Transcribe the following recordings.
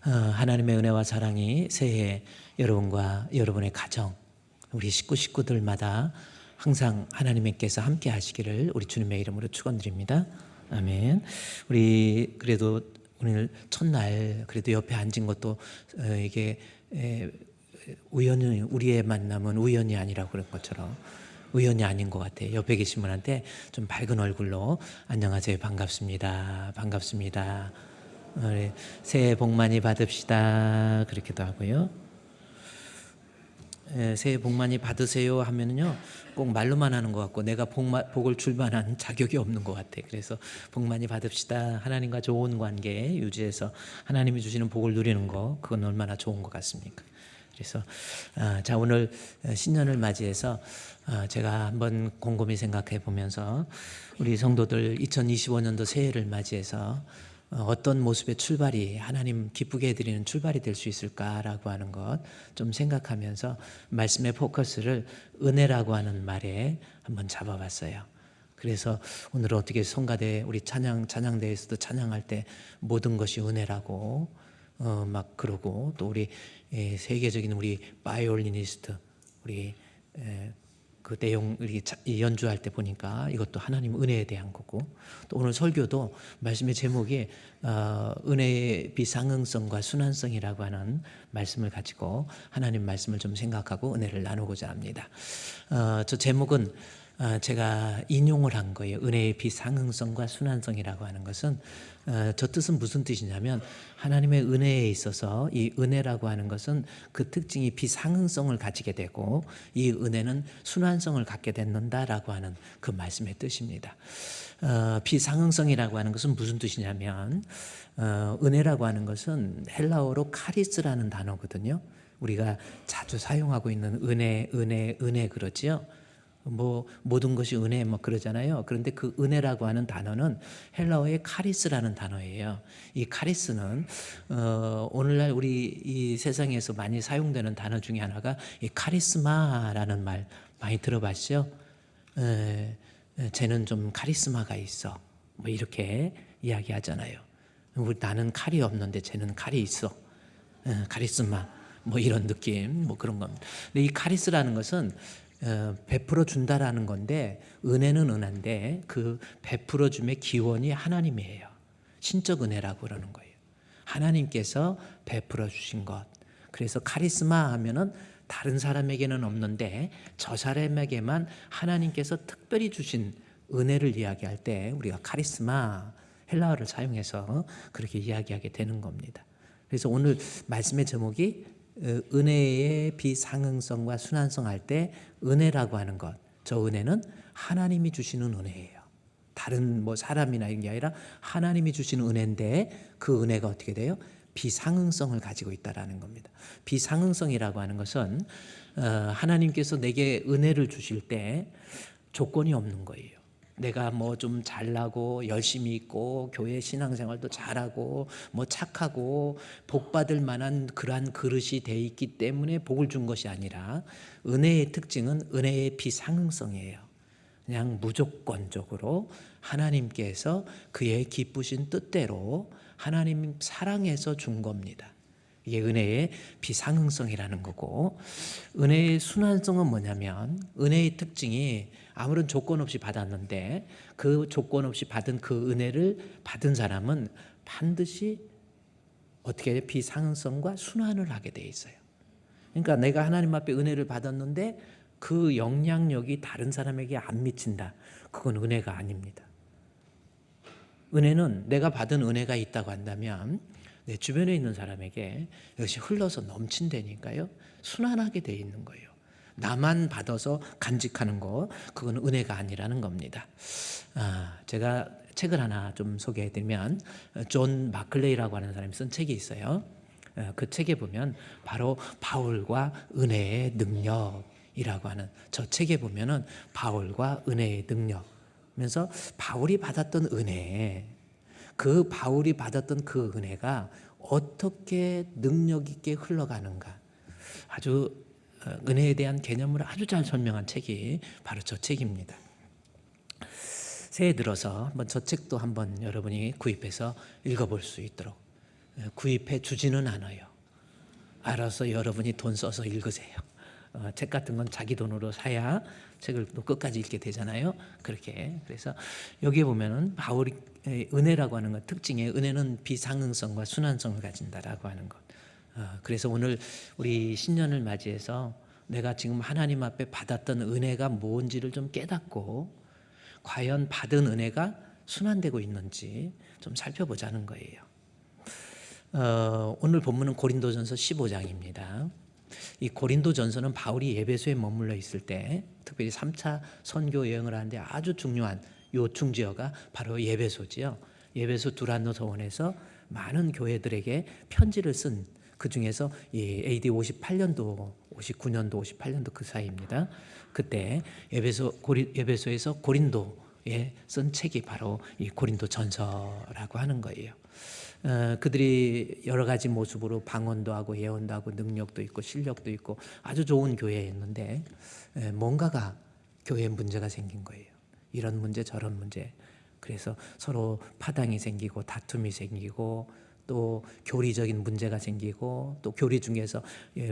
하나님의 은혜와 사랑이 새해 여러분과 여러분의 가정, 우리 식구들마다 항상 하나님께서 함께 하시기를 우리 주님의 이름으로 축원드립니다. 아멘. 우리 그래도 오늘 첫날 그래도 옆에 앉은 것도 이게 우연히 우리의 만남은 우연이 아니라고 그런 것처럼 우연이 아닌 것 같아요. 옆에 계신 분한테 좀 밝은 얼굴로 안녕하세요, 반갑습니다, 반갑습니다, 새해 복 많이 받읍시다 그렇게도 하고요. 새해 복 많이 받으세요 하면은요 꼭 말로만 하는 것 같고 내가 복을 줄 만한 자격이 없는 것 같아. 그래서 복 많이 받읍시다. 하나님과 좋은 관계 유지해서 하나님이 주시는 복을 누리는 거, 그건 얼마나 좋은 것 같습니까? 그래서 자, 오늘 신년을 맞이해서 제가 한번 곰곰이 생각해 보면서 우리 성도들 2025년도 새해를 맞이해서 어떤 모습의 출발이 하나님 기쁘게 해드리는 출발이 될 수 있을까라고 하는 것 좀 생각하면서 말씀의 포커스를 은혜라고 하는 말에 한번 잡아봤어요. 그래서 오늘 어떻게 성가대 우리 찬양대에서도 찬양할 때 모든 것이 은혜라고 막 그러고, 또 우리 세계적인 우리 바이올리니스트 우리 그 내용 이 연주할 때 보니까 이것도 하나님 은혜에 대한 거고, 또 오늘 설교도 말씀의 제목이 은혜의 비상응성과 순환성이라고 하는 말씀을 가지고 하나님 말씀을 좀 생각하고 은혜를 나누고자 합니다. 저 제목은 제가 인용을 한 거예요. 은혜의 비상응성과 순환성이라고 하는 것은 저 뜻은 무슨 뜻이냐면, 하나님의 은혜에 있어서 이 은혜라고 하는 것은 그 특징이 비상응성을 가지게 되고 이 은혜는 순환성을 갖게 된다라고 하는 그 말씀의 뜻입니다. 비상응성이라고 하는 것은 무슨 뜻이냐면, 은혜라고 하는 것은 헬라어로 카리스라는 단어거든요. 우리가 자주 사용하고 있는 은혜 그러지요. 뭐 모든 것이 은혜 뭐 그러잖아요. 그런데 그 은혜라고 하는 단어는 헬라어의 카리스라는 단어예요. 이 카리스는 오늘날 우리 이 세상에서 많이 사용되는 단어 중에 하나가 이 카리스마라는 말 많이 들어봤죠? 쟤는 좀 카리스마가 있어, 뭐 이렇게 이야기하잖아요. 나는 칼이 없는데 쟤는 칼이 있어, 카리스마, 뭐 이런 느낌, 뭐 그런 겁니다. 근데 이 카리스라는 것은 베풀어 준다라는 건데, 은혜는 은혜인데 그 베풀어 줌의 기원이 하나님이에요. 신적 은혜라고 그러는 거예요. 하나님께서 베풀어 주신 것. 그래서 카리스마 하면은 다른 사람에게는 없는데 저 사람에게만 하나님께서 특별히 주신 은혜를 이야기할 때 우리가 카리스마, 헬라어를 사용해서 그렇게 이야기하게 되는 겁니다. 그래서 오늘 말씀의 제목이 은혜의 비상응성과 순환성 할 때 은혜라고 하는 것, 저 은혜는 하나님이 주시는 은혜예요. 다른 뭐 사람이나 이런 게 아니라 하나님이 주시는 은혜인데 그 은혜가 어떻게 돼요? 비상응성을 가지고 있다라는 겁니다. 비상응성이라고 하는 것은 하나님께서 내게 은혜를 주실 때 조건이 없는 거예요. 내가 뭐 좀 잘나고 열심히 있고 교회 신앙생활도 잘하고 뭐 착하고 복 받을 만한 그러한 그릇이 돼 있기 때문에 복을 준 것이 아니라, 은혜의 특징은 은혜의 비상응성이에요. 그냥 무조건적으로 하나님께서 그의 기쁘신 뜻대로 하나님 사랑해서 준 겁니다. 이게 은혜의 비상응성이라는 거고, 은혜의 순환성은 뭐냐면, 은혜의 특징이 아무런 조건 없이 받았는데 그 조건 없이 받은 그 은혜를 받은 사람은 반드시 어떻게 해요? 비상응성과 순환을 하게 돼 있어요. 그러니까 내가 하나님 앞에 은혜를 받았는데 그 영향력이 다른 사람에게 안 미친다, 그건 은혜가 아닙니다. 은혜는 내가 받은 은혜가 있다고 한다면 내 주변에 있는 사람에게 이것이 흘러서 넘친다니까요. 순환하게 돼 있는 거예요. 나만 받아서 간직하는 거, 그건 은혜가 아니라는 겁니다. 제가 책을 하나 좀 소개해드리면, 존 마클레이라고 하는 사람이 쓴 책이 있어요. 그 책에 보면 바로 바울과 은혜의 능력이라고 하는, 저 책에 보면은 바울과 은혜의 능력 면서 바울이 받았던 은혜, 그 바울이 받았던 그 은혜가 어떻게 능력 있게 흘러가는가, 아주 은혜에 대한 개념을 아주 잘 설명한 책이 바로 저 책입니다. 새해 들어서 한번 저 책도 한번 여러분이 구입해서 읽어볼 수 있도록 구입해 주지는 않아요. 알아서 여러분이 돈 써서 읽으세요. 책 같은 건 자기 돈으로 사야 책을 또 끝까지 읽게 되잖아요. 그렇게. 그래서 여기에 보면은 바울이 은혜라고 하는 것 특징에 은혜는 비상응성과 순환성을 가진다라고 하는 것. 그래서 오늘 우리 신년을 맞이해서 내가 지금 하나님 앞에 받았던 은혜가 뭔지를 좀 깨닫고 과연 받은 은혜가 순환되고 있는지 좀 살펴보자는 거예요. 오늘 본문은 고린도전서 15장입니다. 이 고린도전서는 바울이 에베소에 머물러 있을 때 특별히 3차 선교 여행을 하는데 아주 중요한 요충지어가 바로 에베소지요. 에베소 두란노 서원에서 많은 교회들에게 편지를 쓴 그 중에서 AD 58년도, 59년도, 58년도 그 사이입니다. 그때 에베소에서 고린도에 쓴 책이 바로 이 고린도전서라고 하는 거예요. 그들이 여러 가지 모습으로 방언도 하고 예언도 하고 능력도 있고 실력도 있고 아주 좋은 교회였는데 뭔가가 교회에 문제가 생긴 거예요. 이런 문제 저런 문제. 그래서 서로 파당이 생기고 다툼이 생기고 또 교리적인 문제가 생기고 또 교리 중에서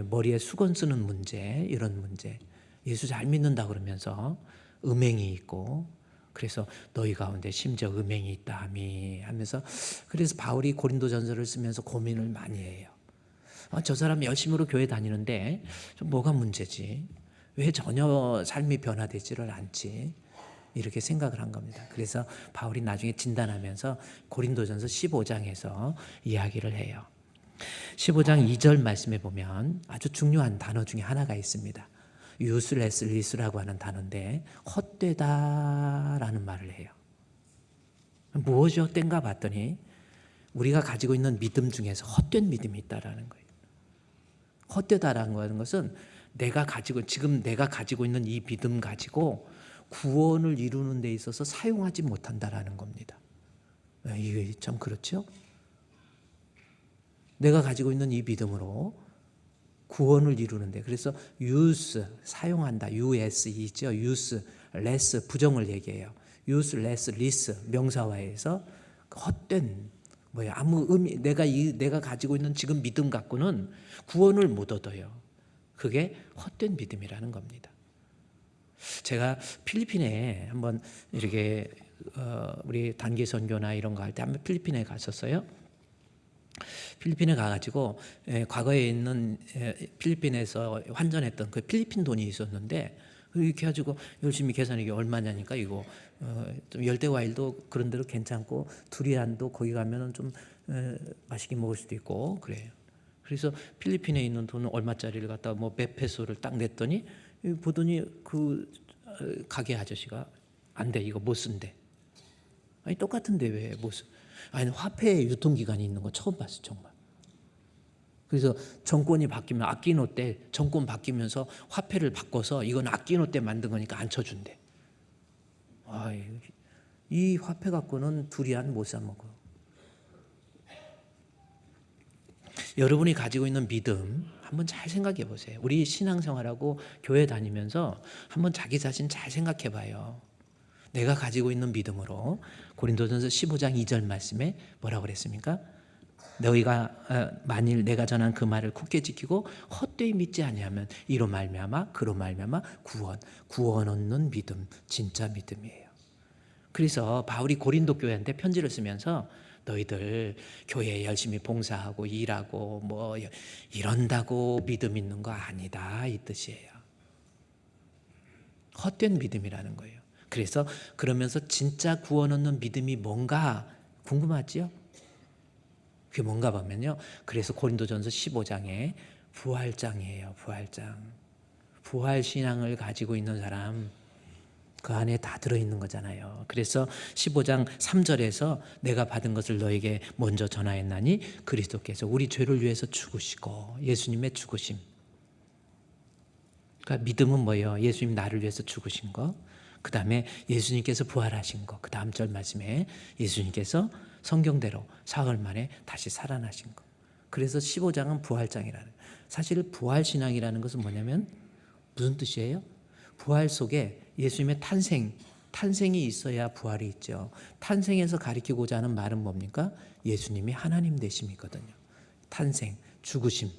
머리에 수건 쓰는 문제 이런 문제. 예수 잘 믿는다 그러면서 음행이 있고 그래서 너희 가운데 심지어 음행이 있다 하미 하면서 그래서 바울이 고린도전서를 쓰면서 고민을 많이 해요. 저 사람 열심으로 교회 다니는데 좀 뭐가 문제지? 왜 전혀 삶이 변화되지를 않지? 이렇게 생각을 한 겁니다. 그래서 바울이 나중에 진단하면서 고린도전서 15장에서 이야기를 해요. 15장 2절 말씀에 보면 아주 중요한 단어 중에 하나가 있습니다. useless라고 하는 단어인데 헛되다라는 말을 해요. 무엇이 헛된가 봤더니 우리가 가지고 있는 믿음 중에서 헛된 믿음이 있다라는 거예요. 헛되다라는 것은 지금 내가 가지고 있는 이 믿음 가지고 구원을 이루는 데 있어서 사용하지 못한다라는 겁니다. 이게 참 그렇죠? 내가 가지고 있는 이 믿음으로 구원을 이루는데 그래서 use 사용한다 use이죠. use less 부정을 얘기해요. use less less 명사화해서 헛된 뭐야 아무 의미 내가 가지고 있는 지금 믿음 갖고는 구원을 못 얻어요. 그게 헛된 믿음이라는 겁니다. 제가 필리핀에 한번 이렇게 우리 단기 선교나 이런 거 할 때 한번 필리핀에 갔었어요. 필리핀에 가가지고 과거에 있는 필리핀에서 환전했던 그 필리핀 돈이 있었는데 이렇게 해가지고 열심히 계산해 이게 얼마냐니까 이거 좀 열대과일도 그런 대로 괜찮고 두리안도 거기 가면은 좀 맛있게 먹을 수도 있고 그래요. 그래서 필리핀에 있는 돈은 얼마짜리를 갖다 뭐 몇 페소를 딱 냈더니 보더니 그 가게 아저씨가 안 돼 이거 못 쓴대. 아니 똑같은데 왜 못 써? 아니 화폐 유통기간이 있는 거 처음 봤어 정말. 그래서 정권이 바뀌면 아끼노 때 정권 바뀌면서 화폐를 바꿔서 이건 아끼노 때 만든 거니까 안 쳐준대. 이 화폐 갖고는 두리안 못 사 먹어. 여러분이 가지고 있는 믿음 한번 잘 생각해 보세요. 우리 신앙생활하고 교회 다니면서 한번 자기 자신 잘 생각해 봐요. 내가 가지고 있는 믿음으로 고린도전서 15장 2절 말씀에 뭐라고 그랬습니까? 너희가 만일 내가 전한 그 말을 굳게 지키고 헛되이 믿지 아니하면 이로 말미암아 그로 말미암아 구원 얻는 믿음 진짜 믿음이에요. 그래서 바울이 고린도 교회한테 편지를 쓰면서 너희들 교회에 열심히 봉사하고 일하고 뭐 이런다고 믿음 있는 거 아니다 이 뜻이에요. 헛된 믿음이라는 거예요. 그래서 그러면서 진짜 구원 얻는 믿음이 뭔가 궁금하지요? 그게 뭔가 보면요. 그래서 고린도전서 15장에 부활장이에요. 부활장. 부활신앙을 가지고 있는 사람 그 안에 다 들어있는 거잖아요. 그래서 15장 3절에서 내가 받은 것을 너에게 먼저 전하였나니 그리스도께서 우리 죄를 위해서 죽으시고 예수님의 죽으심. 그러니까 믿음은 뭐예요? 예수님 나를 위해서 죽으신 거. 그 다음에 예수님께서 부활하신 거. 그 다음 절 말씀에 예수님께서 성경대로 사흘 만에 다시 살아나신 거. 그래서 15장은 부활장이라는. 사실 부활신앙이라는 것은 뭐냐면 무슨 뜻이에요? 부활 속에 예수님의 탄생이 있어야 부활이 있죠. 탄생에서 가리키고자 하는 말은 뭡니까? 예수님이 하나님 되심이거든요. 탄생, 죽으심.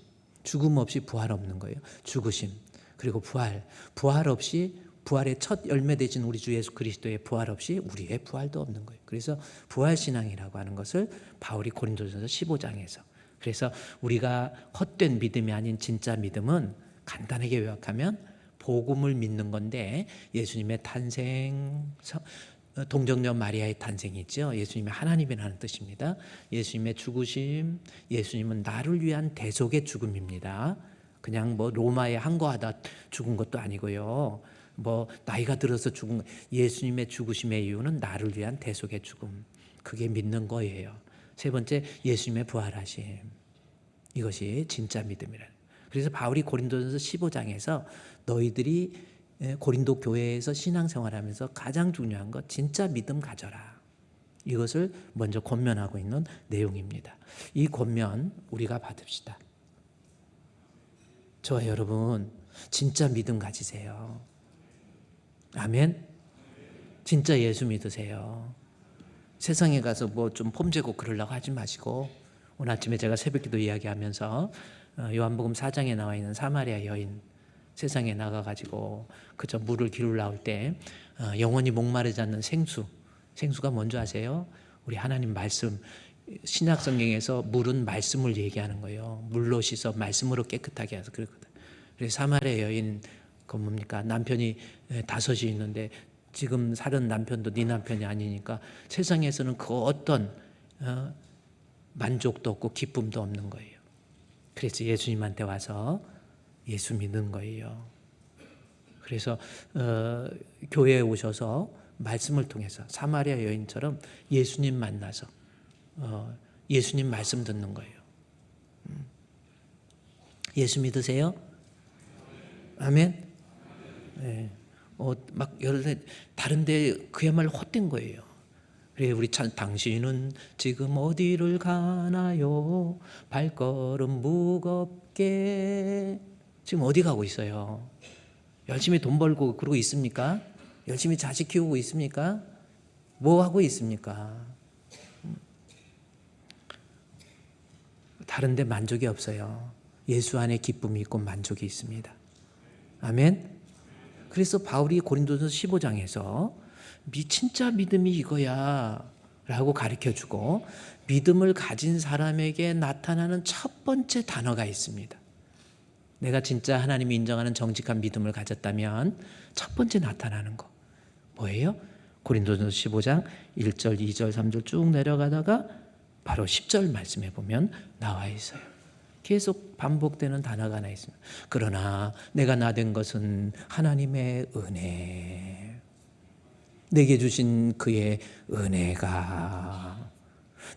죽음 없이 부활 없는 거예요. 죽으심, 그리고 부활. 부활 없이, 부활의 첫 열매 되신 우리 주 예수 그리스도의 부활 없이 우리의 부활도 없는 거예요. 그래서 부활신앙이라고 하는 것을 바울이 고린도전서 15장에서, 그래서 우리가 헛된 믿음이 아닌 진짜 믿음은 간단하게 요약하면 복음을 믿는 건데, 예수님의 탄생, 동정녀 마리아의 탄생이 있죠. 예수님이 하나님이라는 뜻입니다. 예수님의 죽으심, 예수님은 나를 위한 대속의 죽음입니다. 그냥 뭐 로마에 항거하다 죽은 것도 아니고요. 뭐 나이가 들어서 죽은, 예수님의 죽으심의 이유는 나를 위한 대속의 죽음. 그게 믿는 거예요. 세 번째, 예수님의 부활하심. 이것이 진짜 믿음이라. 그래서 바울이 고린도전서 15장에서 너희들이 고린도 교회에서 신앙생활하면서 가장 중요한 것, 진짜 믿음 가져라. 이것을 먼저 권면하고 있는 내용입니다. 이 권면 우리가 받읍시다. 저와 여러분, 진짜 믿음 가지세요. 아멘. 진짜 예수 믿으세요. 세상에 가서 뭐 좀 폼재고 그러려고 하지 마시고, 오늘 아침에 제가 새벽기도 이야기하면서 요한복음 4장에 나와 있는 사마리아 여인, 세상에 나가가지고 그저 물을 기르러 나올 때 영원히 목마르지 않는 생수가 뭔지 아세요? 우리 하나님 말씀. 신약 성경에서 물은 말씀을 얘기하는 거예요. 물로 씻어 말씀으로 깨끗하게 해서 그렇거든. 그래서 사마리아 여인, 그 뭡니까? 남편이 5이 있는데 지금 살은 남편도 네 남편이 아니니까 세상에서는 그 어떤 만족도 없고 기쁨도 없는 거예요. 그래서 예수님한테 와서 예수 믿는 거예요. 그래서 교회에 오셔서 말씀을 통해서 사마리아 여인처럼 예수님 만나서 예수님 말씀 듣는 거예요. 예수 믿으세요? 아멘. 네. 막 여러 다른데 그야말로 헛된 거예요. 그래, 우리 당신은 지금 어디를 가나요? 발걸음 무겁게. 지금 어디 가고 있어요? 열심히 돈 벌고 그러고 있습니까? 열심히 자식 키우고 있습니까? 뭐 하고 있습니까? 다른데 만족이 없어요. 예수 안에 기쁨이 있고 만족이 있습니다. 아멘. 그래서 바울이 고린도전서 15장에서 진짜 믿음이 이거야 라고 가르쳐주고, 믿음을 가진 사람에게 나타나는 첫 번째 단어가 있습니다. 내가 진짜 하나님이 인정하는 정직한 믿음을 가졌다면 첫 번째 나타나는 거 뭐예요? 고린도전서 15장 1절, 2절, 3절 쭉 내려가다가 바로 10절 말씀해 보면 나와 있어요. 계속 반복되는 단어가 하나 있습니다. 그러나 내가 나된 것은 하나님의 은혜, 내게 주신 그의 은혜가,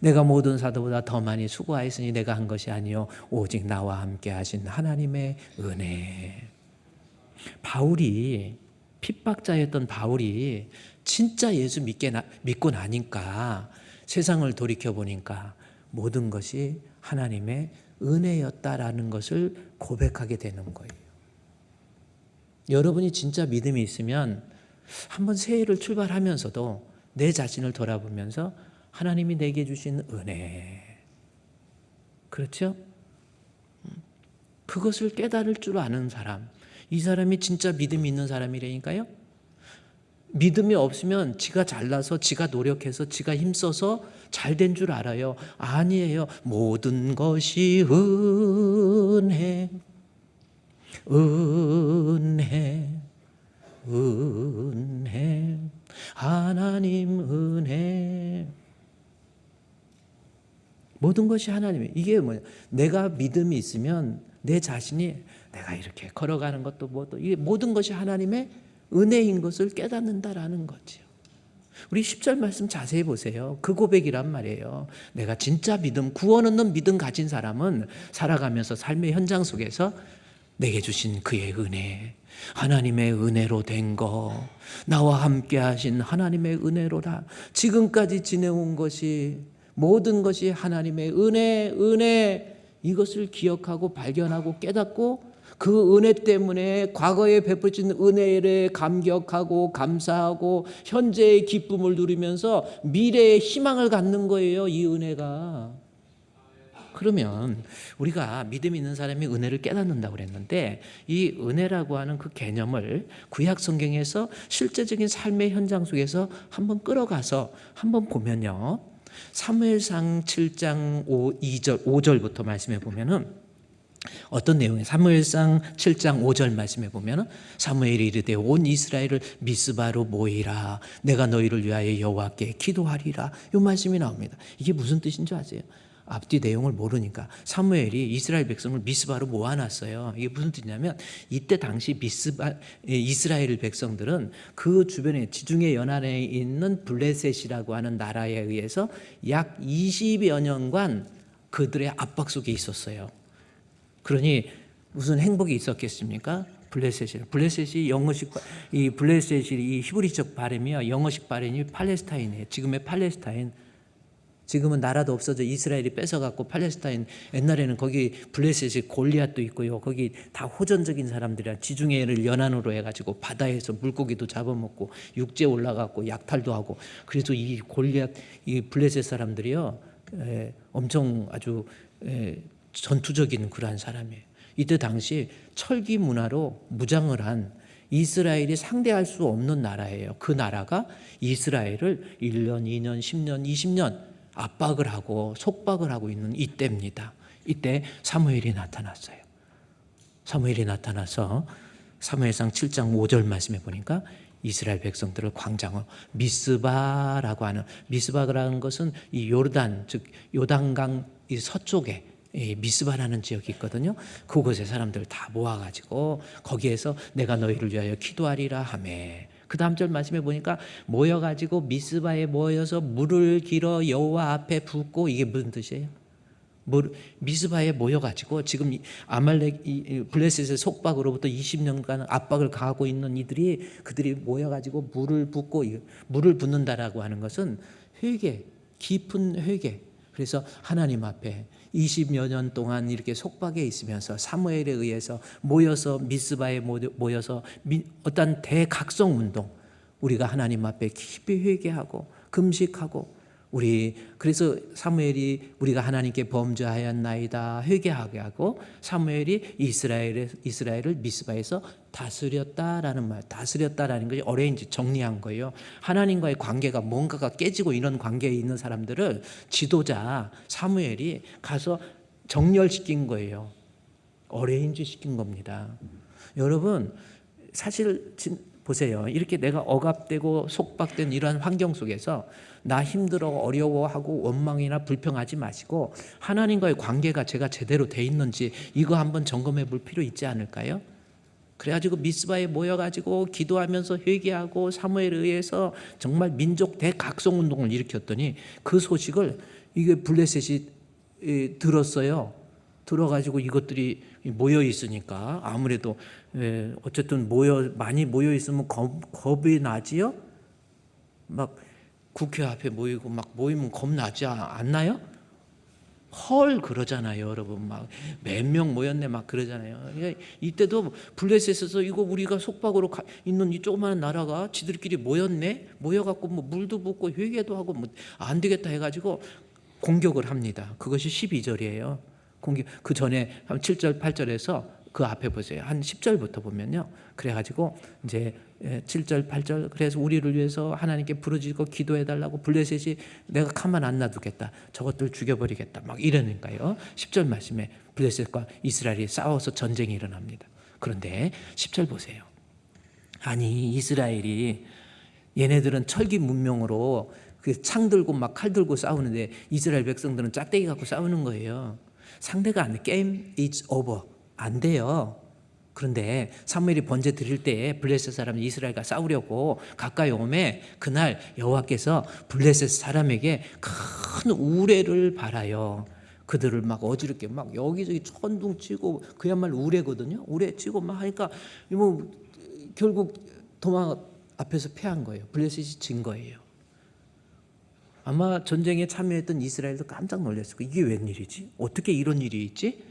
내가 모든 사도보다 더 많이 수고하였으니 내가 한 것이 아니요 오직 나와 함께 하신 하나님의 은혜. 바울이, 핍박자였던 바울이 진짜 예수 믿고 나니까, 세상을 돌이켜보니까 모든 것이 하나님의 은혜였다라는 것을 고백하게 되는 거예요. 여러분이 진짜 믿음이 있으면 한번 새해를 출발하면서도 내 자신을 돌아보면서 하나님이 내게 주신 은혜, 그렇죠? 그것을 깨달을 줄 아는 사람, 이 사람이 진짜 믿음이 있는 사람이라니까요. 믿음이 없으면 지가 잘나서 지가 노력해서 지가 힘써서 잘 된 줄 알아요. 아니에요. 모든 것이 은혜, 은혜, 은혜, 하나님 은혜. 모든 것이 하나님이에요. 이게 뭐냐? 내가 믿음이 있으면 내 자신이 내가 이렇게 걸어가는 것도 뭐도 이게 모든 것이 하나님의 은혜인 것을 깨닫는다라는 거지요. 우리 10절 말씀 자세히 보세요. 그 고백이란 말이에요. 내가 진짜 믿음, 구원 얻는 믿음 가진 사람은 살아가면서 삶의 현장 속에서 내게 주신 그의 은혜, 하나님의 은혜로 된 거, 나와 함께 하신 하나님의 은혜로라. 지금까지 지내온 것이, 모든 것이 하나님의 은혜, 이것을 기억하고 발견하고 깨닫고, 그 은혜 때문에 과거에 베풀어진 은혜에 감격하고 감사하고 현재의 기쁨을 누리면서 미래의 희망을 갖는 거예요. 이 은혜가. 그러면 우리가 믿음 있는 사람이 은혜를 깨닫는다고 그랬는데, 이 은혜라고 하는 그 개념을 구약 성경에서 실제적인 삶의 현장 속에서 한번 끌어가서 한번 보면요, 사무엘상 7장 5절부터 말씀해 보면은 어떤 내용이에요? 사무엘상 7장 5절 말씀해 보면 사무엘이 이르되 온 이스라엘을 미스바로 모이라, 내가 너희를 위하여 여호와께 기도하리라. 이 말씀이 나옵니다. 이게 무슨 뜻인 줄 아세요? 앞뒤 내용을 모르니까 사무엘이 이스라엘 백성을 미스바로 모아놨어요. 이게 무슨 뜻이냐면, 이때 당시 이스라엘 백성들은 그 주변에 지중해 연안에 있는 블레셋이라고 하는 나라에 의해서 약 20여 년간 그들의 압박 속에 있었어요. 그러니 무슨 행복이 있었겠습니까? 블레셋이 영어식, 이 블레셋이 이 히브리적 발음이요, 영어식 발음이 팔레스타인이에요. 지금의 팔레스타인. 지금은 나라도 없어져 이스라엘이 뺏어갖고 팔레스타인, 옛날에는 거기 블레셋이 골리앗도 있고요, 거기 다 호전적인 사람들이야. 지중해를 연안으로 해가지고 바다에서 물고기도 잡아먹고 육지에 올라가고 약탈도 하고, 그래서 이 골리앗, 이 블레셋 사람들이요, 엄청 아주 전투적인 그러한 사람이에요. 이때 당시 철기 문화로 무장을 한 이스라엘이 상대할 수 없는 나라예요. 그 나라가 이스라엘을 1년, 2년, 10년, 20년 압박을 하고 속박을 하고 있는 이때입니다. 이때 사무엘이 나타났어요. 사무엘이 나타나서 사무엘상 7장 5절 말씀해 보니까 이스라엘 백성들을 광장으로 미스바라고 하는, 미스바라는 것은 이 요르단, 즉 요단강 이 서쪽에 미스바라는 지역이 있거든요. 그곳에 사람들 다 모아가지고 거기에서 내가 너희를 위하여 기도하리라 하매, 그 다음 절 말씀해 보니까 모여가지고 미스바에 모여서 물을 길어 여호와 앞에 붓고, 이게 무슨 뜻이에요? 미스바에 모여가지고 지금 아말렉 블레셋의 속박으로부터 20년간 압박을 가하고 있는 그들이 모여가지고 물을 붓고, 물을 붓는다라고 하는 것은 회개, 깊은 회개. 그래서 하나님 앞에 20여 년 동안 이렇게 속박에 있으면서 사무엘에 의해서 모여서 미스바에 모여서 어떤 대각성 운동, 우리가 하나님 앞에 깊이 회개하고 금식하고, 그래서 사무엘이 우리가 하나님께 범죄하였나이다 회개하게 하고, 사무엘이 이스라엘을 미스바에서 다스렸다라는 말, 다스렸다라는 것이 어레인지 정리한 거예요. 하나님과의 관계가 뭔가가 깨지고 이런 관계에 있는 사람들을 지도자 사무엘이 가서 정렬시킨 거예요. 어레인지 시킨 겁니다. 여러분, 사실 보세요. 이렇게 내가 억압되고 속박된 이러한 환경 속에서 나 힘들어 어려워하고 원망이나 불평하지 마시고, 하나님과의 관계가 제가 제대로 돼 있는지 이거 한번 점검해 볼 필요 있지 않을까요? 그래가지고 미스바에 모여가지고 기도하면서 회개하고 사무엘에 의해서 정말 민족 대각성 운동을 일으켰더니, 그 소식을 이게 블레셋이 들었어요. 들어가지고 이것들이 모여 있으니까 아무래도 어쨌든 많이 모여 있으면 겁이 나지요. 막 국회 앞에 모이고 막 모이면 겁나지 않나요? 헐 그러잖아요, 여러분. 막 몇 명 모였네 막 그러잖아요. 이때도 블레셋에서 이거 우리가 속박으로 있는 이 조그마한 나라가 지들끼리 모여갖고 뭐 물도 붓고 회개도 하고 뭐 안 되겠다 해가지고 공격을 합니다. 그것이 12절이에요. 그 전에 한 7절 8절에서 그 앞에 보세요. 한 10절부터 보면요. 그래가지고 이제 7절 8절, 그래서 우리를 위해서 하나님께 부르짖고 기도해달라고, 블레셋이 내가 가만 안 놔두겠다, 저것들 죽여버리겠다 막 이러니까요. 10절 말씀에 블레셋과 이스라엘이 싸워서 전쟁이 일어납니다. 그런데 10절 보세요. 아니 이스라엘이, 얘네들은 철기 문명으로 그 창 들고 막 칼 들고 싸우는데 이스라엘 백성들은 짝대기 갖고 싸우는 거예요. 상대가 안 돼. 게임 is over. 안 돼요. 그런데 사무엘이 번제 드릴 때 블레셋 사람이 이스라엘과 싸우려고 가까이 오매, 그날 여호와께서 블레셋 사람에게 큰 우레를 발하여 그들을 막 어지럽게 막 여기저기 천둥 치고, 그야말로 우레거든요. 우레 치고 막 하니까 뭐 결국 도망 앞에서 패한 거예요. 블레셋이 진 거예요. 아마 전쟁에 참여했던 이스라엘도 깜짝 놀랐을 거예요. 이게 웬일이지? 어떻게 이런 일이 있지?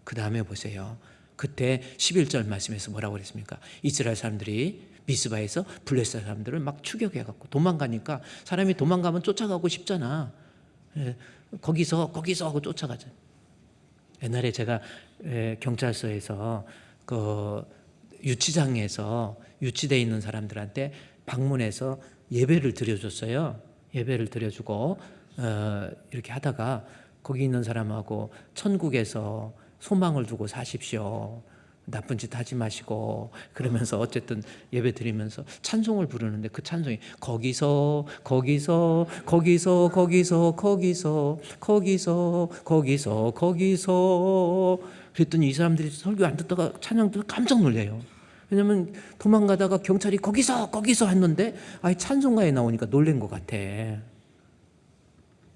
그 다음에 보세요. 그때 11절 말씀에서 뭐라고 그랬습니까? 이스라엘 사람들이 미스바에서 블레셋 사람들을 막 추격해갖고 도망가니까, 사람이 도망가면 쫓아가고 싶잖아. 거기서 하고 쫓아가잖아. 옛날에 제가 경찰서에서 그 유치장에서 유치돼 있는 사람들한테 방문해서 예배를 드려줬어요. 예배를 드려주고 이렇게 하다가 거기 있는 사람하고 천국에서 소망을 두고 사십시오. 나쁜 짓 하지 마시고 그러면서 어쨌든 예배 드리면서 찬송을 부르는데 그 찬송이 거기서 거기서 거기서 거기서 거기서 거기서 거기서 거기서 그랬더니 이 사람들이 설교 안 듣다가 찬양 듣다가 깜짝 놀래요. 왜냐면 도망가다가 경찰이 거기서 거기서 했는데 아예 찬송가에 나오니까 놀란 것 같아.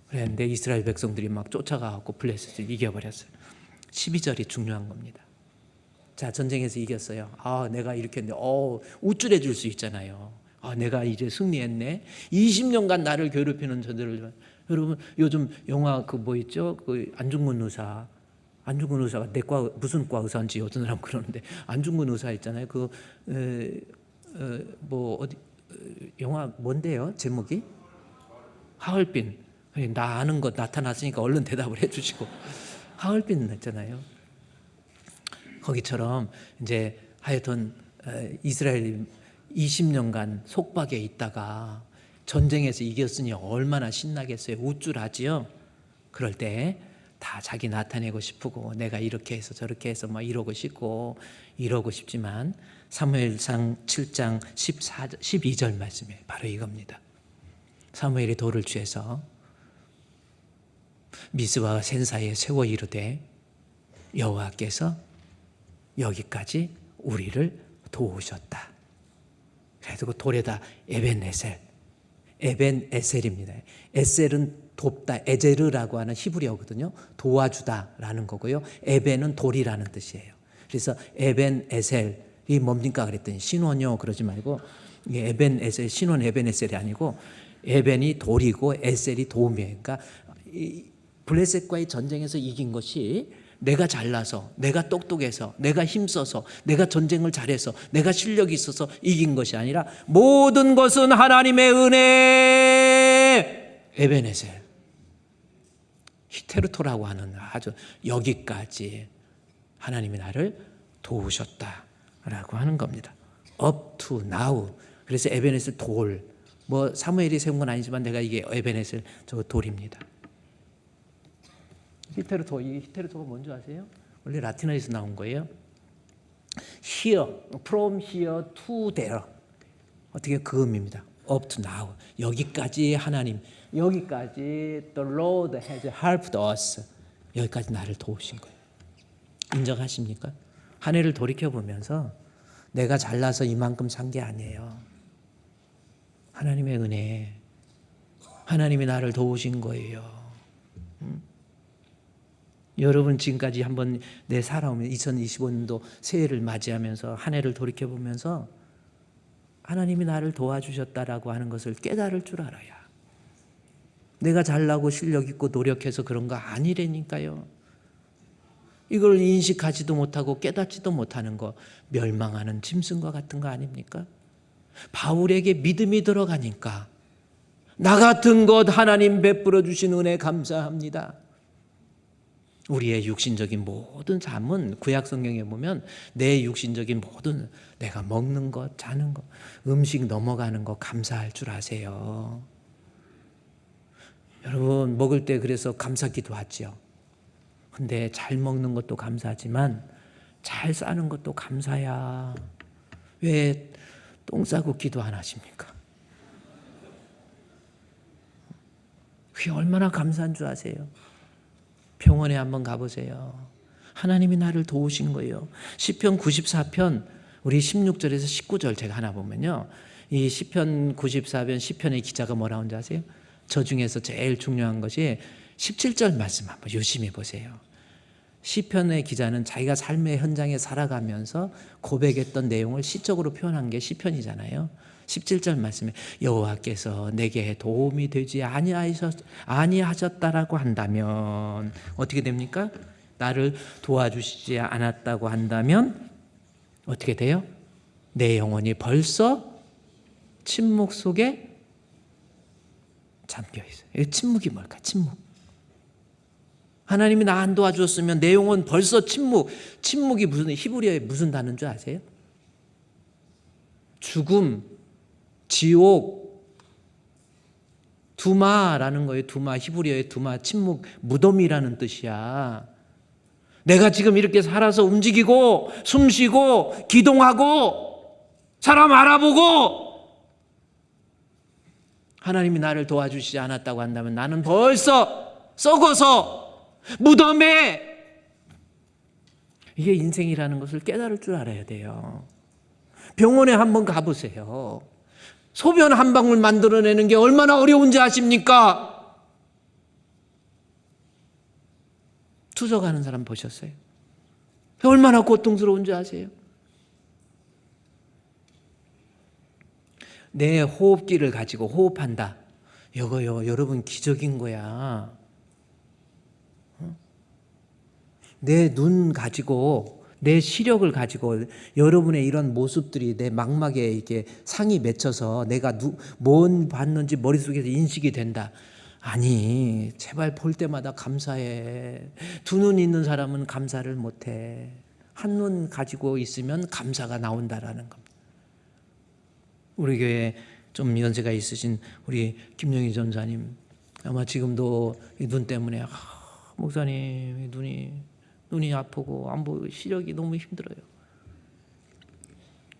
그랬는데 이스라엘 백성들이 막 쫓아가고 블레셋을 이겨버렸어요. 12절이 중요한 겁니다. 자, 전쟁에서 이겼어요. 아, 내가 이렇게 했는데 우쭐해 줄 수 있잖아요. 아, 내가 이제 승리했네. 20년간 나를 괴롭히는 저들을. 여러분 요즘 영화 그 뭐 있죠? 그 안중근 의사가 내과 무슨 과 의사인지 어떤 사람 그러는데 안중근 의사 있잖아요. 그 뭐 어디 영화 뭔데요? 제목이 하얼빈. 나 아는 거 나타났으니까 얼른 대답을 해주시고 하얼빈 했잖아요. 거기처럼 이제 하여튼 이스라엘이 20년간 속박에 있다가 전쟁에서 이겼으니 얼마나 신나겠어요. 우쭐하지요. 그럴 때 다 자기 나타내고 싶고 내가 이렇게 해서 저렇게 해서 막 이러고 싶지만 사무엘상 7장 12절 말씀에 바로 이겁니다. 사무엘이 돌을 취해서 미스바와 센 사이에 세워 이르되 여호와께서 여기까지 우리를 도우셨다. 그래서 그 돌에다 에벤에셀입니다. 에셀은 돕다, 에제르라고 하는 히브리어거든요. 도와주다라는 거고요. 에벤은 돌이라는 뜻이에요. 그래서 에벤에셀이 뭡니까 그랬더니 신원요 그러지 말고 에벤에셀 신원 에벤에셀이 아니고 에벤이 돌이고 에셀이 도움이에요. 그러니까 블레셋과의 전쟁에서 이긴 것이 내가 잘나서, 내가 똑똑해서, 내가 힘써서, 내가 전쟁을 잘해서, 내가 실력이 있어서 이긴 것이 아니라 모든 것은 하나님의 은혜. 에벤에셀, 히테르토라고 하는 아주 여기까지 하나님이 나를 도우셨다라고 하는 겁니다. Up to now. 그래서 에벤에셀 돌. 뭐 사무엘이 세운 건 아니지만 내가 이게 에벤에셀 저 돌입니다. 히테르토, 이 히테르토가 뭔지 아세요? 원래 라틴어에서 나온 거예요. Here, from here to there. 어떻게 그 의미입니다. Up to now. 여기까지 하나님, 여기까지 The Lord has helped us. 여기까지 나를 도우신 거예요. 인정하십니까? 한 해를 돌이켜보면서 내가 잘나서 이만큼 산 게 아니에요. 하나님의 은혜, 하나님이 나를 도우신 거예요. 여러분 지금까지 한번 내 살아오면 2025년도 새해를 맞이하면서 한 해를 돌이켜보면서 하나님이 나를 도와주셨다라고 하는 것을 깨달을 줄 알아야. 내가 잘나고 실력 있고 노력해서 그런 거 아니라니까요. 이걸 인식하지도 못하고 깨닫지도 못하는 거 멸망하는 짐승과 같은 거 아닙니까? 바울에게 믿음이 들어가니까 나 같은 것 하나님 베풀어 주신 은혜 감사합니다. 우리의 육신적인 모든 삶은 구약 성경에 보면 내 육신적인 모든 내가 먹는 것, 자는 것, 음식 넘어가는 것 감사할 줄 아세요. 여러분 먹을 때 그래서 감사기도 하죠. 근데 잘 먹는 것도 감사하지만 잘 싸는 것도 감사야. 왜 똥 싸고 기도 안 하십니까? 그게 얼마나 감사한 줄 아세요? 병원에 한번 가보세요. 하나님이 나를 도우신 거예요. 시편 94편 우리 16절에서 19절 제가 하나 보면요. 이 시편 94편 시편의 기자가 뭐라고 하는지 아세요? 저 중에서 제일 중요한 것이 17절 말씀 한번 유심히 보세요. 시편의 기자는 자기가 삶의 현장에 살아가면서 고백했던 내용을 시적으로 표현한 게 시편이잖아요. 17절 말씀에 여호와께서 내게 도움이 되지 아니하셨다라고 한다면 어떻게 됩니까? 나를 도와주시지 않았다고 한다면 어떻게 돼요? 내 영혼이 벌써 침묵 속에 잠겨 있어요. 침묵이 뭘까? 침묵. 하나님이 나 안 도와줬으면 내 영혼 벌써 침묵이 무슨 히브리어에 무슨 단어인 줄 아세요? 죽음, 지옥, 두마라는 거예요. 두마, 히브리어의 두마, 침묵, 무덤이라는 뜻이야. 내가 지금 이렇게 살아서 움직이고 숨쉬고 기동하고 사람 알아보고 하나님이 나를 도와주시지 않았다고 한다면 나는 벌써 썩어서 무덤에, 이게 인생이라는 것을 깨달을 줄 알아야 돼요. 병원에 한번 가보세요. 소변 한 방울 만들어내는 게 얼마나 어려운지 아십니까? 투석하는 사람 보셨어요? 얼마나 고통스러운지 아세요? 내 호흡기를 가지고 호흡한다. 이거요, 여러분 기적인 거야. 내 눈 가지고, 내 시력을 가지고 여러분의 이런 모습들이 내 망막에 이렇게 상이 맺혀서 내가 뭔 봤는지 머릿속에서 인식이 된다. 아니, 제발 볼 때마다 감사해. 두 눈 있는 사람은 감사를 못해. 한 눈 가지고 있으면 감사가 나온다라는 겁니다. 우리 교회에 좀 연세가 있으신 우리 김영희 전사님, 아마 지금도 이 눈 때문에 목사님 눈이 아프고 안 보이고 시력이 너무 힘들어요.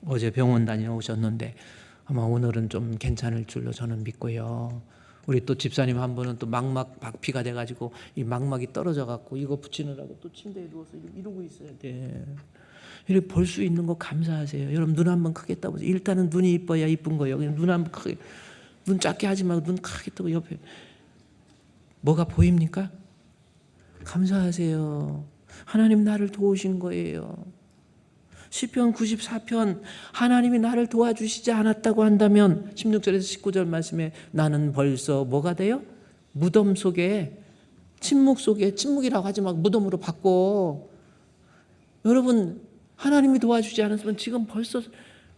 어제 병원 다녀오셨는데 아마 오늘은 좀 괜찮을 줄로 저는 믿고요. 우리 또 집사님 한 분은 또 망막 박피가 돼가지고 이 망막이 떨어져갖고 이거 붙이느라고 또 침대에 누워서 이러고 있어야 돼. 이렇게 볼 수 있는 거 감사하세요. 여러분 눈 한번 크게 떠보세요. 일단은 눈이 이뻐야 이쁜 거예요. 그냥 눈 한번 크게, 눈 작게 하지 말고 눈 크게 뜨고 옆에 뭐가 보입니까? 감사하세요. 하나님 나를 도우신 거예요. 시편 94편 하나님이 나를 도와주시지 않았다고 한다면 16절에서 19절 말씀에 나는 벌써 뭐가 돼요? 무덤 속에, 침묵 속에, 침묵이라고 하지 말고 무덤으로 바꿔. 여러분 하나님이 도와주지 않았으면 지금 벌써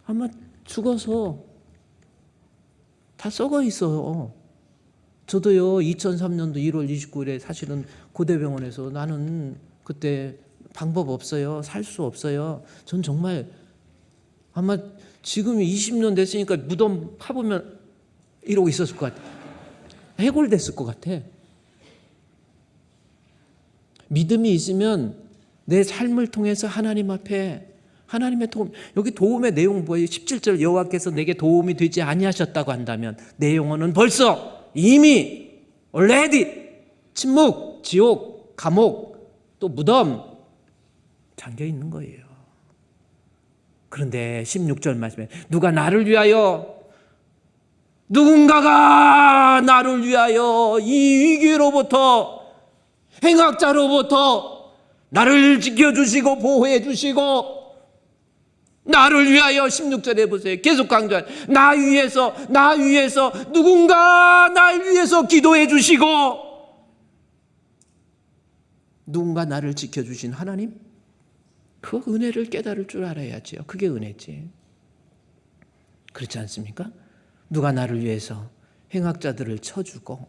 아마 죽어서 다 썩어 있어요. 저도요 2003년도 1월 29일에 사실은 고대병원에서 나는 그때 방법 없어요. 살 수 없어요. 전 정말 아마 지금 20년 됐으니까 무덤 파보면 이러고 있었을 것 같아. 해골됐을 것 같아. 믿음이 있으면 내 삶을 통해서 하나님 앞에 하나님의 도움, 여기 도움의 내용 뭐예요? 17절 여호와께서 내게 도움이 되지 아니하셨다고 한다면 내 영혼은 벌써 이미 already 침묵, 지옥, 감옥, 또 무덤 잠겨 있는 거예요. 그런데 16절 말씀에 누가 나를 위하여, 누군가가 나를 위하여 이 위기로부터, 행악자로부터 나를 지켜주시고 보호해주시고 나를 위하여 16절에 보세요. 계속 강조한 나 위해서 누군가 날 위해서 기도해 주시고 누군가 나를 지켜주신 하나님, 그 은혜를 깨달을 줄 알아야지요. 그게 은혜지. 그렇지 않습니까? 누가 나를 위해서 행악자들을 쳐주고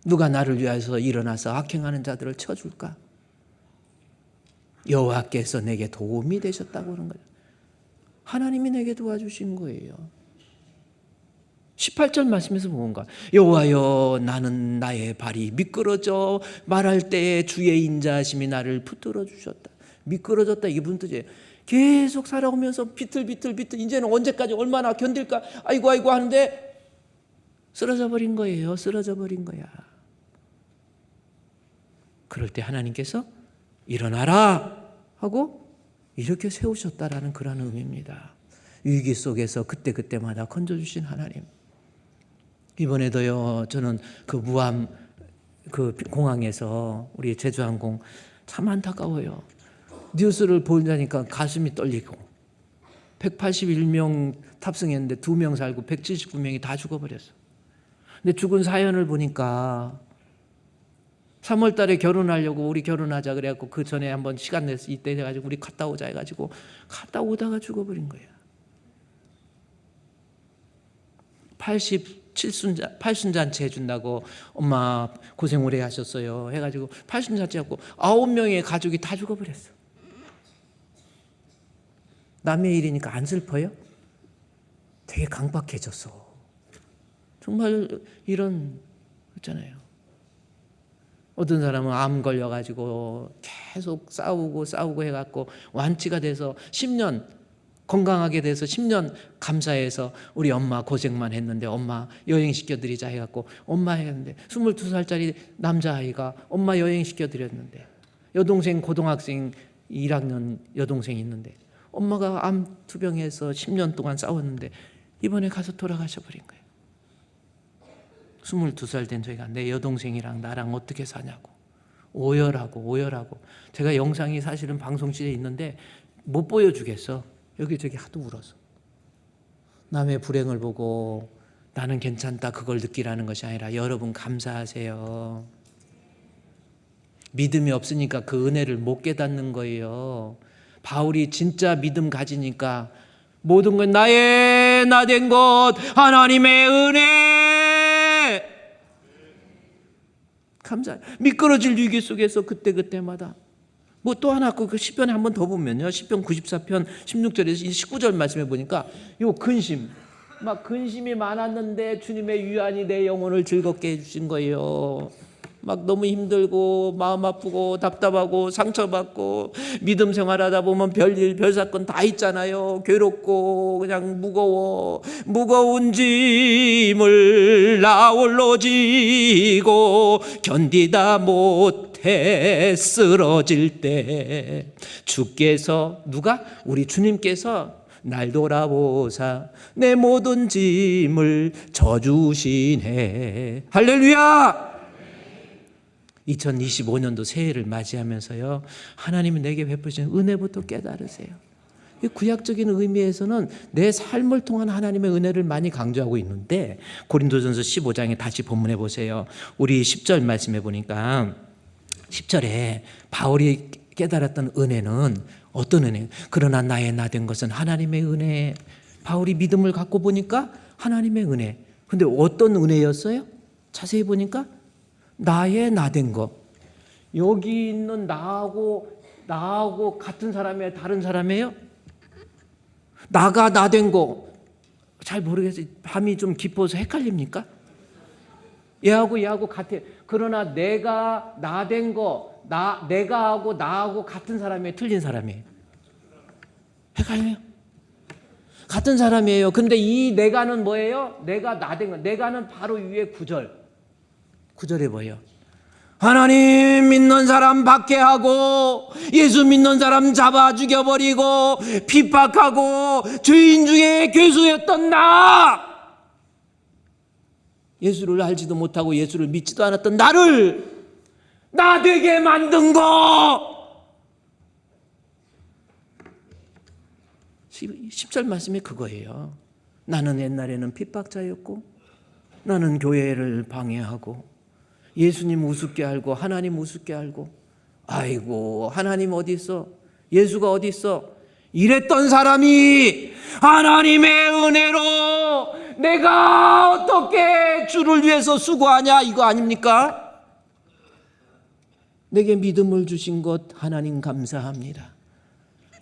누가 나를 위해서 일어나서 악행하는 자들을 쳐줄까? 여호와께서 내게 도움이 되셨다고 하는 거예요. 하나님이 내게 도와주신 거예요. 18절 말씀에서 뭔가 여호와여 나는 나의 발이 미끄러져 말할 때에 주의 인자하심이 나를 붙들어 주셨다. 미끄러졌다 이게 무슨 뜻이에요? 계속 살아오면서 비틀비틀 이제는 언제까지 얼마나 견딜까 아이고 하는데 쓰러져 버린 거예요. 쓰러져 버린 거야. 그럴 때 하나님께서 일어나라 하고 이렇게 세우셨다라는 그런 의미입니다. 위기 속에서 그때마다 건져주신 하나님. 이번에도요 저는 그 무암 그 공항에서 우리 제주항공 참 안타까워요. 뉴스를 보자니까 가슴이 떨리고 181명 탑승했는데 2명 살고 179명이 다 죽어버렸어. 근데 죽은 사연을 보니까 3월 달에 결혼하려고 우리 결혼하자 그래갖고 그 전에 한번 시간 내서 이때 해가지고 우리 갔다 오자 해가지고 갔다 오다가 죽어버린 거야. 팔순잔치 해준다고 엄마 고생 오래 하셨어요 해가지고 팔순잔치 하고 9명의 가족이 다 죽어버렸어. 남의 일이니까 안 슬퍼요? 되게 강박해졌어. 정말 이런 있잖아요. 어떤 사람은 암 걸려가지고 계속 싸우고 해갖고 완치가 돼서 10년 건강하게 돼서 10년 감사해서 우리 엄마 고생만 했는데 엄마 여행시켜드리자 해갖고 엄마 했는데 22살짜리 남자아이가 엄마 여행시켜드렸는데 여동생 고등학생 1학년 여동생이 있는데 엄마가 암 투병해서 10년 동안 싸웠는데 이번에 가서 돌아가셔버린 거예요. 22살 된 저희가 내 여동생이랑 나랑 어떻게 사냐고 오열하고 제가 영상이 사실은 방송실에 있는데 못 보여주겠어. 여기저기 하도 울어서. 남의 불행을 보고 나는 괜찮다 그걸 느끼라는 것이 아니라 여러분 감사하세요. 믿음이 없으니까 그 은혜를 못 깨닫는 거예요. 바울이 진짜 믿음 가지니까 모든 건 나의 나 된 것 하나님의 은혜 감사해요. 미끄러질 위기 속에서 그때마다 뭐 또 하나 그 시편에 한 번 더 보면요. 시편 94편 16절에서 19절 말씀해 보니까 요 근심 막 근심이 많았는데 주님의 유한이 내 영혼을 즐겁게 해주신 거예요. 막 너무 힘들고 마음 아프고 답답하고 상처받고 믿음 생활하다 보면 별일 별사건 다 있잖아요. 괴롭고 그냥 무거운 짐을 나 홀로 지고 견디다 못해 쓰러질 때 주께서 누가? 우리 주님께서 날 돌아보사 내 모든 짐을 져주시네. 할렐루야. 2025년도 새해를 맞이하면서요, 하나님이 내게 베푸신 은혜부터 깨달으세요. 구약적인 의미에서는 내 삶을 통한 하나님의 은혜를 많이 강조하고 있는데 고린도전서 15장에 다시 본문해 보세요. 우리 10절 말씀해 보니까 10절에 바울이 깨달았던 은혜는 어떤 은혜? 그러나 나의 나 된 것은 하나님의 은혜. 바울이 믿음을 갖고 보니까 하나님의 은혜. 근데 어떤 은혜였어요? 자세히 보니까 나의 나 된 것. 여기 있는 나하고 같은 사람이에요? 다른 사람이에요? 나가 나 된 거 잘 모르겠어요. 밤이 좀 깊어서 헷갈립니까? 얘하고 같아. 그러나 내가 나 된 거, 내가 하고 나하고 같은 사람이에요? 틀린 사람이에요? 헷갈려요? 같은 사람이에요. 근데 이 내가는 뭐예요? 내가 나 된 거. 내가는 바로 위에 9절에 뭐예요? 하나님 믿는 사람 박해하고 예수 믿는 사람 잡아 죽여버리고 핍박하고 죄인 중에 괴수였던 나, 예수를 알지도 못하고 예수를 믿지도 않았던 나를 나 되게 만든 거. 10절 말씀이 그거예요. 나는 옛날에는 핍박자였고 나는 교회를 방해하고 예수님 우습게 알고 하나님 우습게 알고 아이고 하나님 어디 있어? 예수가 어디 있어? 이랬던 사람이 하나님의 은혜로 내가 어떻게 주를 위해서 수고하냐 이거 아닙니까? 내게 믿음을 주신 것 하나님 감사합니다.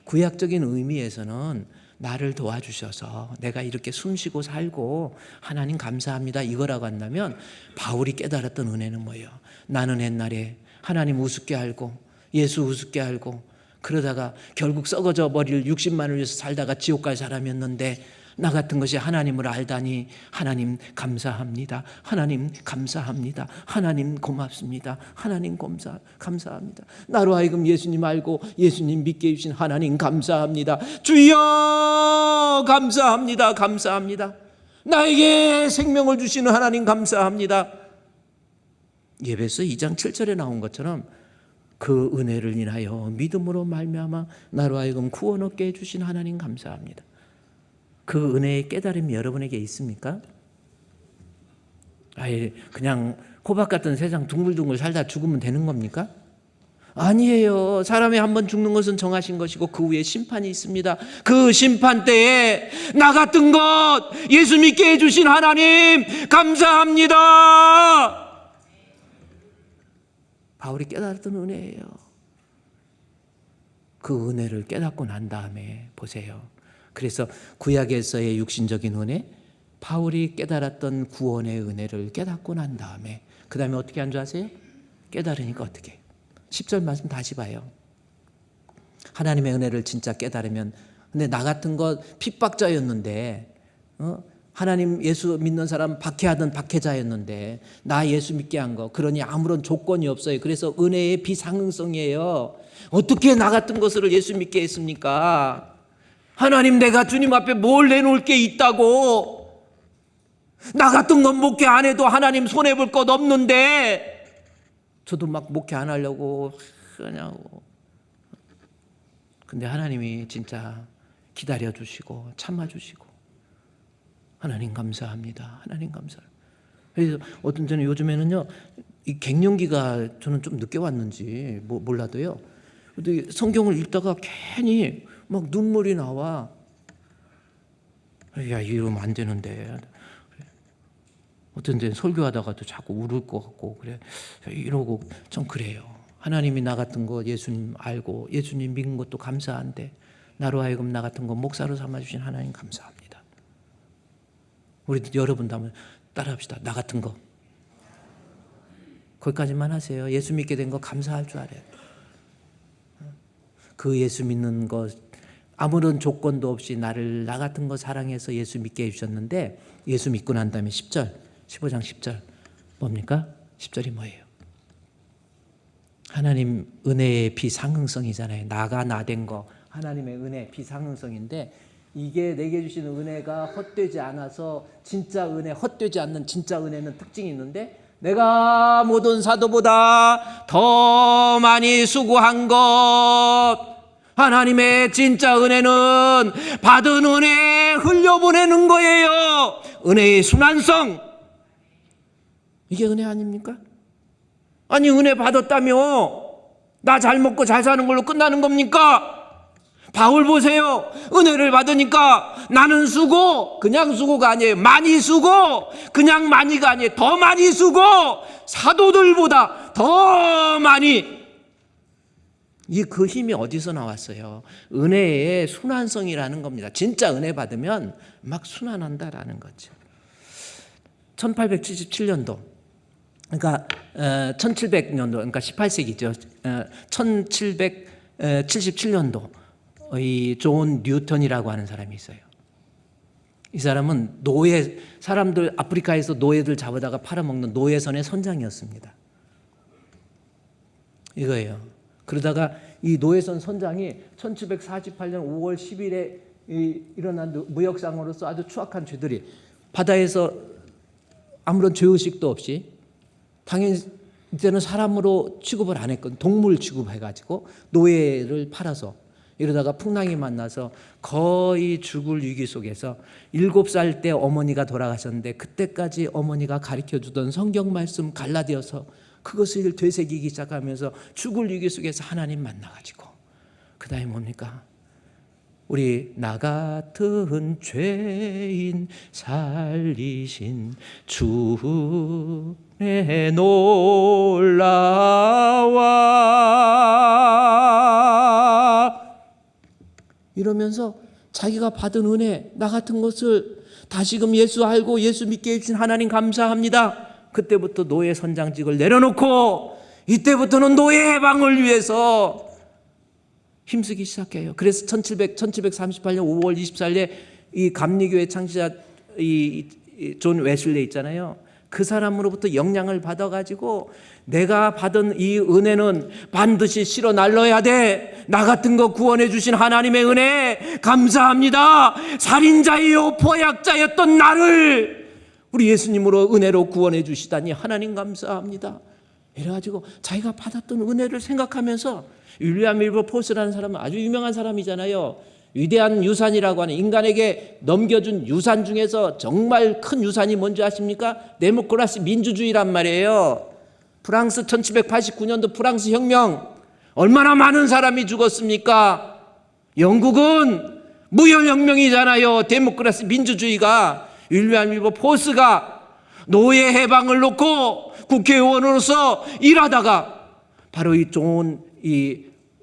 구약적인 의미에서는 나를 도와주셔서 내가 이렇게 숨쉬고 살고 하나님 감사합니다 이거라고 한다면 바울이 깨달았던 은혜는 뭐예요? 나는 옛날에 하나님 우습게 알고 예수 우습게 알고 그러다가 결국 썩어져 버릴 60만을 위해서 살다가 지옥 갈 사람이었는데 나 같은 것이 하나님을 알다니 하나님 감사합니다. 하나님 감사합니다. 하나님 고맙습니다. 하나님 감사합니다. 나로 하여금 예수님 알고 예수님 믿게 해주신 하나님 감사합니다. 주여 감사합니다. 감사합니다. 나에게 생명을 주시는 하나님 감사합니다. 예배서 2장 7절에 나온 것처럼 그 은혜를 인하여 믿음으로 말미암아 나로 하여금 구원 얻게 해주신 하나님 감사합니다. 그 은혜의 깨달음이 여러분에게 있습니까? 아예 그냥 호박 같은 세상 둥글둥글 살다 죽으면 되는 겁니까? 아니에요. 사람이 한 번 죽는 것은 정하신 것이고 그 후에 심판이 있습니다. 그 심판 때에 나 같은 것 예수 믿게 해주신 하나님 감사합니다. 바울이 깨달았던 은혜예요. 그 은혜를 깨닫고 난 다음에 보세요. 그래서 구약에서의 육신적인 은혜, 바울이 깨달았던 구원의 은혜를 깨닫고 난 다음에 그 다음에 어떻게 한 줄 아세요? 깨달으니까 어떻게? 10절 말씀 다시 봐요. 하나님의 은혜를 진짜 깨달으면, 근데 나 같은 거 핍박자였는데, 하나님 예수 믿는 사람 박해하던 박해자였는데 나 예수 믿게 한 거, 그러니 아무런 조건이 없어요. 그래서 은혜의 비상응성이에요. 어떻게 나 같은 것을 예수 믿게 했습니까? 하나님, 내가 주님 앞에 뭘 내놓을 게 있다고? 나 같은 건 목회 안 해도 하나님 손해볼 것 없는데, 저도 막 목회 안 하려고 하냐고. 근데 하나님이 진짜 기다려주시고 참아주시고, 하나님 감사합니다. 하나님 감사합니다. 그래서 어떤 저는 요즘에는요, 이 갱년기가 저는 좀 늦게 왔는지 몰라도요, 성경을 읽다가 괜히 막 눈물이 나와. 야, 이러면 안 되는데. 어떤 데는 설교하다가도 자꾸 울을 것 같고 그래. 이러고 좀 그래요. 하나님이 나 같은 거 예수님 알고 예수님 믿는 것도 감사한데 나로 하여금 나 같은 거 목사로 삼아주신 하나님 감사합니다. 우리 여러분도 한번 따라합시다. 나 같은 거. 거기까지만 하세요. 예수 믿게 된 거 감사할 줄 알아요. 그 예수 믿는 것 아무런 조건도 없이 나를 나 같은 거 사랑해서 예수 믿게 해주셨는데, 예수 믿고 난 다음에 10절 15장 10절 뭡니까? 10절이 뭐예요? 하나님 은혜의 비상응성이잖아요. 나가 나된 거 하나님의 은혜 비상응성인데, 이게 내게 주신 은혜가 헛되지 않아서 진짜 은혜, 헛되지 않는 진짜 은혜는 특징이 있는데, 내가 모든 사도보다 더 많이 수고한 것, 하나님의 진짜 은혜는 받은 은혜 흘려보내는 거예요. 은혜의 순환성, 이게 은혜 아닙니까? 아니, 은혜 받았다며 나 잘 먹고 잘 사는 걸로 끝나는 겁니까? 바울 보세요. 은혜를 받으니까 나는 수고, 그냥 수고가 아니에요. 많이 수고, 그냥 많이가 아니에요. 더 많이 수고, 사도들보다 더 많이. 그 힘이 어디서 나왔어요? 은혜의 순환성이라는 겁니다. 진짜 은혜 받으면 막 순환한다라는 거죠. 1877년도, 그러니까 1700년도, 그러니까 18세기죠. 1777년도 이 존 뉴턴이라고 하는 사람이 있어요. 이 사람은 사람들 아프리카에서 노예들 잡아다가 팔아먹는 노예선의 선장이었습니다. 이거예요. 그러다가 이 노예선 선장이 1748년 5월 10일에 일어난 무역상으로서 아주 추악한 죄들이, 바다에서 아무런 죄의식도 없이, 당연히 이때는 사람으로 취급을 안 했거든. 동물 취급해가지고 노예를 팔아서, 이러다가 풍랑이 만나서 거의 죽을 위기 속에서 7살 때 어머니가 돌아가셨는데, 그때까지 어머니가 가르쳐주던 성경 말씀 갈라디아서 그것을 되새기기 시작하면서 죽을 위기 속에서 하나님 만나가지고, 그 다음에 뭡니까? 우리 나 같은 죄인 살리신 주의 놀라와, 이러면서 자기가 받은 은혜, 나 같은 것을 다시금 예수 알고 예수 믿게 해주신 하나님 감사합니다. 그때부터 노예 선장직을 내려놓고 이때부터는 노예 해방을 위해서 힘쓰기 시작해요. 그래서 1738년 5월 24일에 이 감리교회 창시자 존 웨슬리 있잖아요. 그 사람으로부터 영향을 받아가지고, 내가 받은 이 은혜는 반드시 실어 날려야 돼. 나 같은 거 구원해 주신 하나님의 은혜 감사합니다. 살인자이요 포약자였던 나를 우리 예수님으로 은혜로 구원해 주시다니 하나님 감사합니다. 이래가지고 자기가 받았던 은혜를 생각하면서, 윌리엄 윌버포스라는 사람은 아주 유명한 사람이잖아요. 위대한 유산이라고 하는, 인간에게 넘겨준 유산 중에서 정말 큰 유산이 뭔지 아십니까? 데모크라시, 민주주의란 말이에요. 프랑스 1789년도 프랑스 혁명, 얼마나 많은 사람이 죽었습니까? 영국은 무혈혁명이잖아요. 데모크라시 민주주의가. 윌리엄 윌버포스가 노예 해방을 놓고 국회의원으로서 일하다가 바로 이 존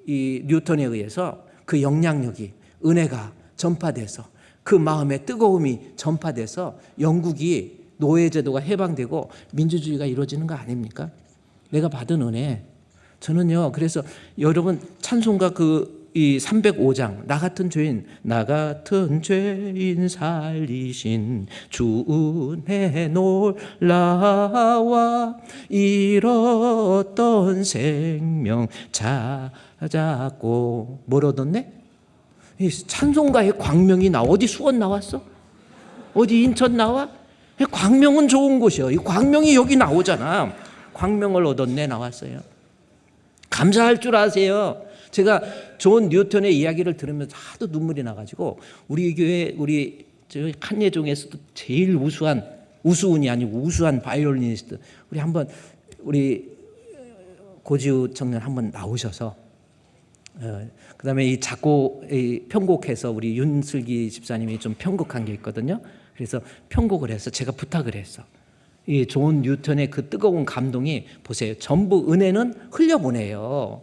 뉴턴에 의해서 그 영향력이, 은혜가 전파돼서, 그 마음의 뜨거움이 전파돼서 영국이 노예제도가 해방되고 민주주의가 이루어지는 거 아닙니까? 내가 받은 은혜. 저는요, 그래서 여러분 찬송가 이 305장, 나 같은 죄인 살리신 주 은혜 놀라와 잃었던 생명 찾았고, 뭘 얻었네? 이 찬송가에 광명이 어디 수원 나왔어? 어디 인천 나와? 광명은 좋은 곳이요. 이 광명이 여기 나오잖아. 광명을 얻었네 나왔어요. 감사할 줄 아세요. 제가 존 뉴턴의 이야기를 들으면서 하도 눈물이 나가지고, 우리 교회 저 한예종에서도 제일 우수운이 아니고 우수한 바이올리니스트, 우리 고지우 청년 한번 나오셔서, 그다음에 이 편곡해서 우리 윤슬기 집사님이 좀 편곡한 게 있거든요. 그래서 편곡을 해서 제가 부탁을 했어. 이 존 뉴턴의 그 뜨거운 감동이, 보세요. 전부 은혜는 흘려보내요.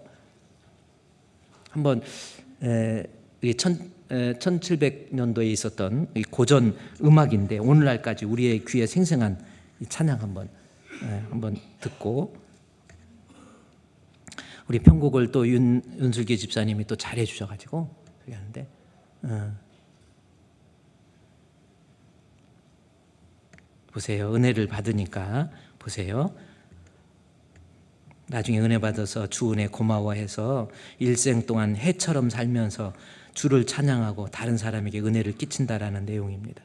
한번 1700년도에 있었던 이 고전 음악인데, 오늘날까지 우리의 귀에 생생한 이 찬양 한번 듣고, 우리 편곡을 또 윤슬기 집사님이 또 잘해 주셔가지고 그렇게 하는데, 보세요. 은혜를 받으니까 보세요. 나중에 은혜 받아서 주 은혜 고마워해서 일생 동안 해처럼 살면서 주를 찬양하고 다른 사람에게 은혜를 끼친다라는 내용입니다.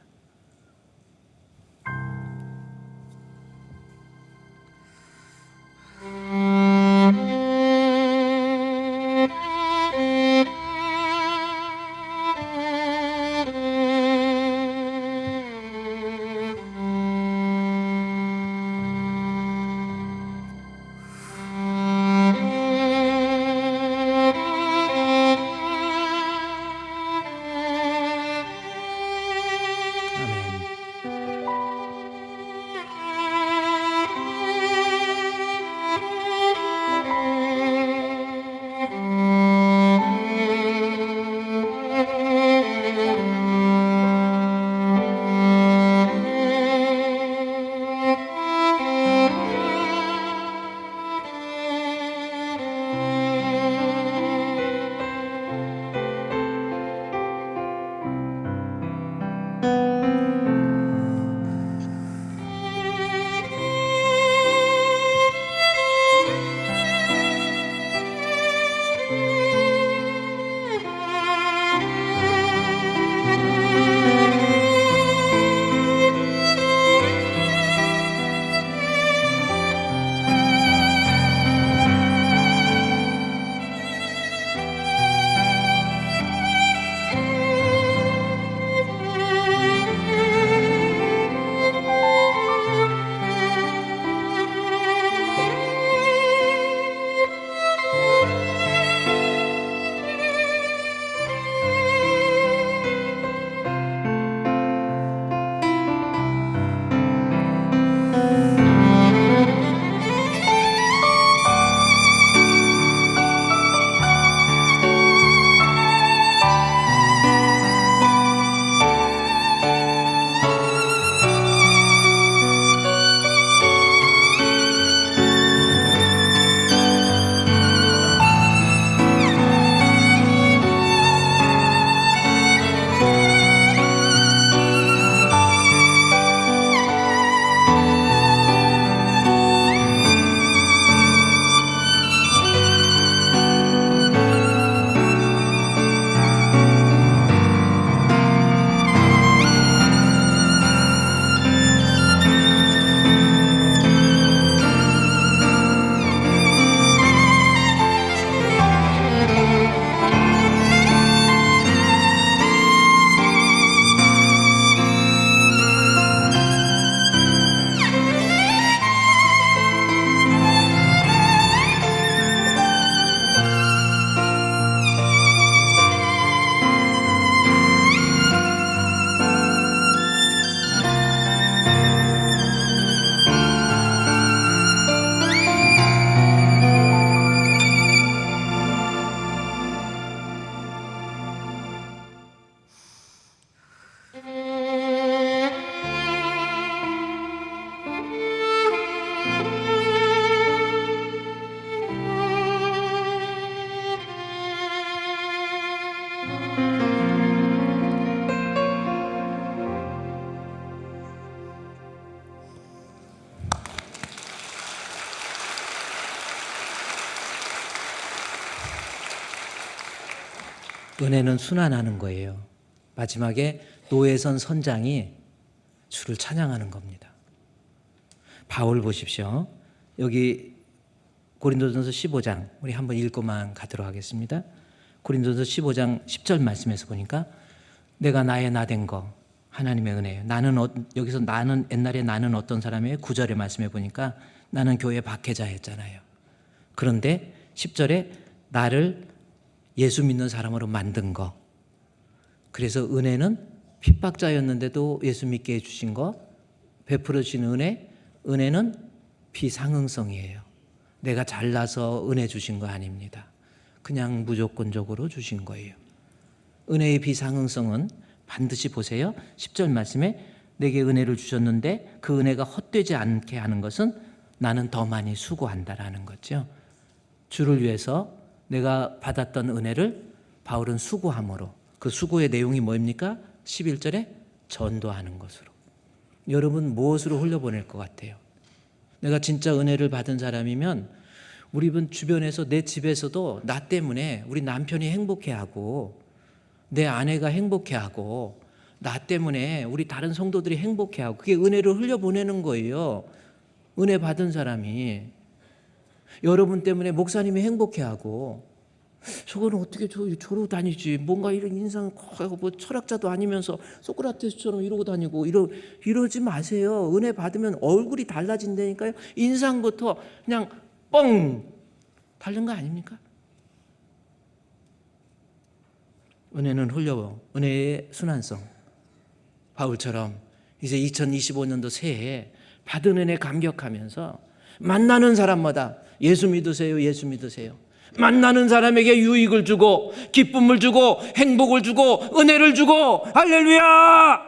은혜는 순환하는 거예요. 마지막에 노예선 선장이 주를 찬양하는 겁니다. 바울 보십시오. 여기 고린도전서 15장 우리 한번 읽고만 가도록 하겠습니다. 고린도전서 15장 10절 말씀에서 보니까 내가 나의 나된 거 하나님의 은혜예요. 여기서 나는 옛날에 나는 어떤 사람이에요? 9절의 말씀에 보니까 나는 교회 박해자 했잖아요. 그런데 10절에 나를 예수 믿는 사람으로 만든 거. 그래서 은혜는 핍박자였는데도 예수 믿게 해주신 거, 베풀어 주신 은혜는 비상응성이에요. 내가 잘나서 은혜 주신 거 아닙니다. 그냥 무조건적으로 주신 거예요. 은혜의 비상응성은 반드시 보세요. 10절 말씀에 내게 은혜를 주셨는데 그 은혜가 헛되지 않게 하는 것은 나는 더 많이 수고한다라는 거죠. 주를 위해서 내가 받았던 은혜를 바울은 수고함으로, 그 수고의 내용이 뭡니까? 11절에 전도하는 것으로. 여러분 무엇으로 흘려보낼 것 같아요? 내가 진짜 은혜를 받은 사람이면 우리 주변에서 내 집에서도 나 때문에 우리 남편이 행복해하고 내 아내가 행복해하고 나 때문에 우리 다른 성도들이 행복해하고 그게 은혜를 흘려보내는 거예요. 은혜 받은 사람이 여러분 때문에 목사님이 행복해하고 저거는 어떻게 저러고 다니지? 뭔가 이런 인상 뭐 철학자도 아니면서 소크라테스처럼 이러고 다니고 이러지 마세요. 은혜 받으면 얼굴이 달라진다니까요. 인상부터 그냥 뻥 다른 거 아닙니까? 은혜는 은혜의 순환성. 바울처럼 이제 2025년도 새해에 받은 은혜 감격하면서 만나는 사람마다 예수 믿으세요, 예수 믿으세요. 만나는 사람에게 유익을 주고 기쁨을 주고 행복을 주고 은혜를 주고 할렐루야!